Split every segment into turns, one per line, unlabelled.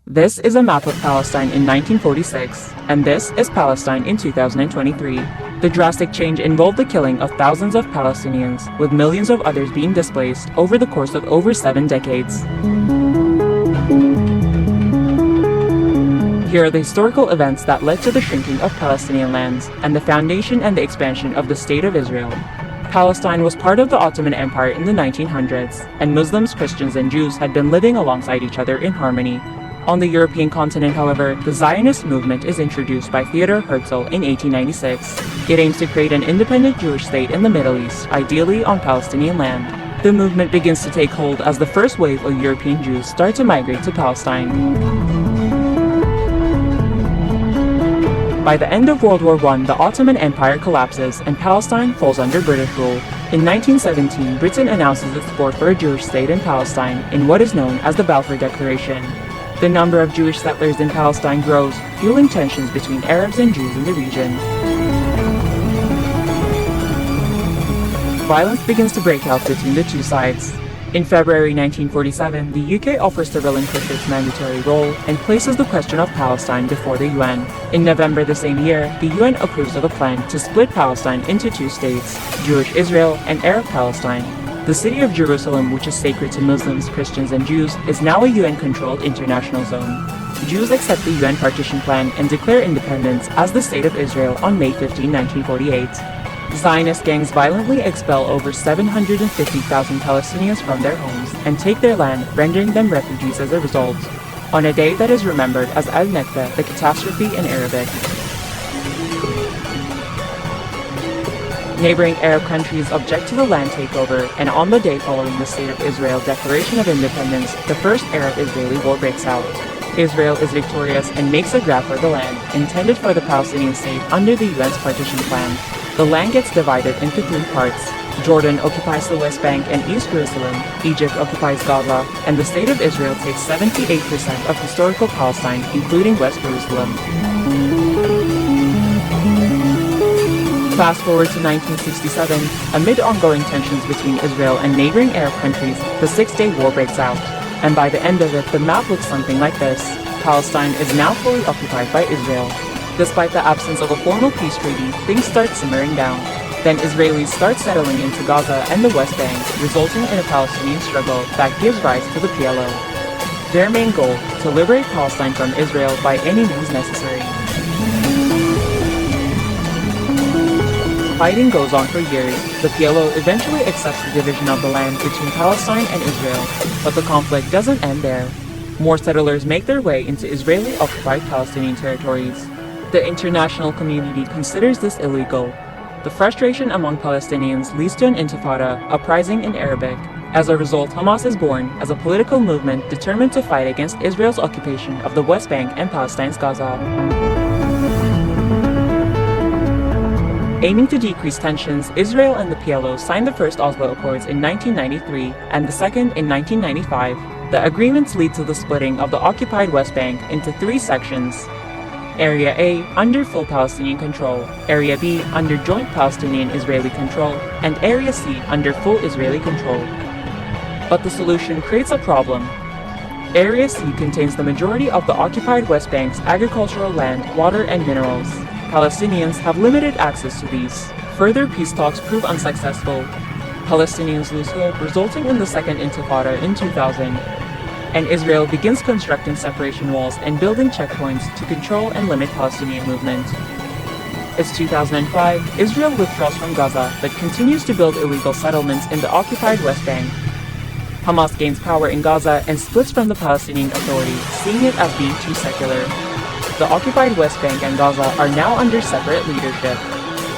This is a map of Palestine in 1946, and this is Palestine in 2023. The drastic change involved the killing of thousands of Palestinians, with millions of others being displaced over the course of over 7 decades. Here are the historical events that led to the shrinking of Palestinian lands and the foundation and the expansion of the State of Israel. Palestine was part of the Ottoman Empire in the 1900s, and Muslims, Christians, and Jews had been living alongside each other in harmony. On the European continent, however, the Zionist movement is introduced by Theodor Herzl in 1896. It aims to create an independent Jewish state in the Middle East, ideally on Palestinian land. The movement begins to take hold as the first wave of European Jews start to migrate to Palestine. By the end of World War I, the Ottoman Empire collapses and Palestine falls under British rule. In 1917, Britain announces its support for a Jewish state in Palestine in what is known as the Balfour Declaration. The number of Jewish settlers in Palestine grows, fueling tensions between Arabs and Jews in the region. Violence begins to break out between the two sides. In February 1947, the UK offers to relinquish its mandatory role and places the question of Palestine before the UN. In November the same year, the UN approves of a plan to split Palestine into two states, Jewish Israel and Arab Palestine. The city of Jerusalem, which is sacred to Muslims, Christians, and Jews, is now a UN-controlled international zone. Jews accept the UN partition plan and declare independence as the State of Israel on May 15, 1948. Zionist gangs violently expel over 750,000 Palestinians from their homes and take their land, rendering them refugees as a result, on a day that is remembered as Al-Nakba, the catastrophe in Arabic. Neighboring Arab countries object to the land takeover, and on the day following the State of Israel Declaration of Independence, the first Arab-Israeli war breaks out. Israel is victorious and makes a grab for the land, intended for the Palestinian state under the UN's partition plan. The land gets divided into 3 parts. Jordan occupies the West Bank and East Jerusalem, Egypt occupies Gaza, and the State of Israel takes 78% of historical Palestine, including West Jerusalem. Fast forward to 1967, amid ongoing tensions between Israel and neighboring Arab countries, the Six-Day War breaks out. And by the end of it, the map looks something like this. Palestine is now fully occupied by Israel. Despite the absence of a formal peace treaty, things start simmering down. Then Israelis start settling into Gaza and the West Bank, resulting in a Palestinian struggle that gives rise to the PLO. Their main goal, to liberate Palestine from Israel by any means necessary. Fighting goes on for years. The PLO eventually accepts the division of the land between Palestine and Israel, but the conflict doesn't end there. More settlers make their way into Israeli-occupied Palestinian territories. The international community considers this illegal. The frustration among Palestinians leads to an intifada, uprising in Arabic. As a result, Hamas is born as a political movement determined to fight against Israel's occupation of the West Bank and Palestine's Gaza. Aiming to decrease tensions, Israel and the PLO signed the first Oslo Accords in 1993 and the second in 1995. The agreements lead to the splitting of the occupied West Bank into 3 sections. Area A, under full Palestinian control, Area B, under joint Palestinian-Israeli control, and Area C, under full Israeli control. But the solution creates a problem. Area C contains the majority of the occupied West Bank's agricultural land, water, and minerals. Palestinians have limited access to these. Further peace talks prove unsuccessful. Palestinians lose hope, resulting in the Second Intifada in 2000. And Israel begins constructing separation walls and building checkpoints to control and limit Palestinian movement. It's 2005, Israel withdraws from Gaza but continues to build illegal settlements in the occupied West Bank. Hamas gains power in Gaza and splits from the Palestinian Authority, seeing it as being too secular. The occupied West Bank and Gaza are now under separate leadership.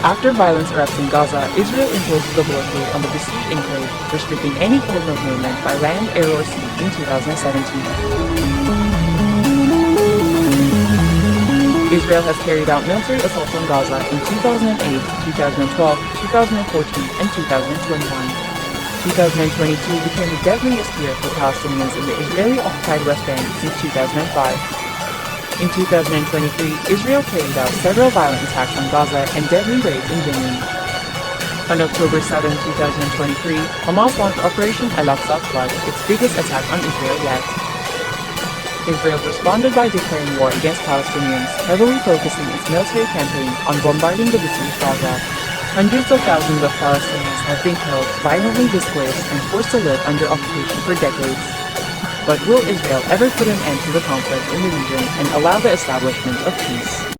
After violence erupts in Gaza, Israel imposes the blockade on the besieged enclave, restricting any form of movement by land, air, or sea in 2017. Israel has carried out military assaults on Gaza in 2008, 2012, 2014, and 2021. 2022 became the deadliest year for Palestinians in the Israeli-occupied West Bank since 2005. In 2023, Israel carried out several violent attacks on Gaza and deadly raids in Jenin. On October 7, 2023, Hamas launched Operation Al-Aqsa Flood, its biggest attack on Israel yet. Israel responded by declaring war against Palestinians, heavily focusing its military campaign on bombarding the besieged Gaza. Hundreds of thousands of Palestinians have been killed, violently displaced, and forced to live under occupation for decades. But will Israel ever put an end to the conflict in the region and allow the establishment of peace?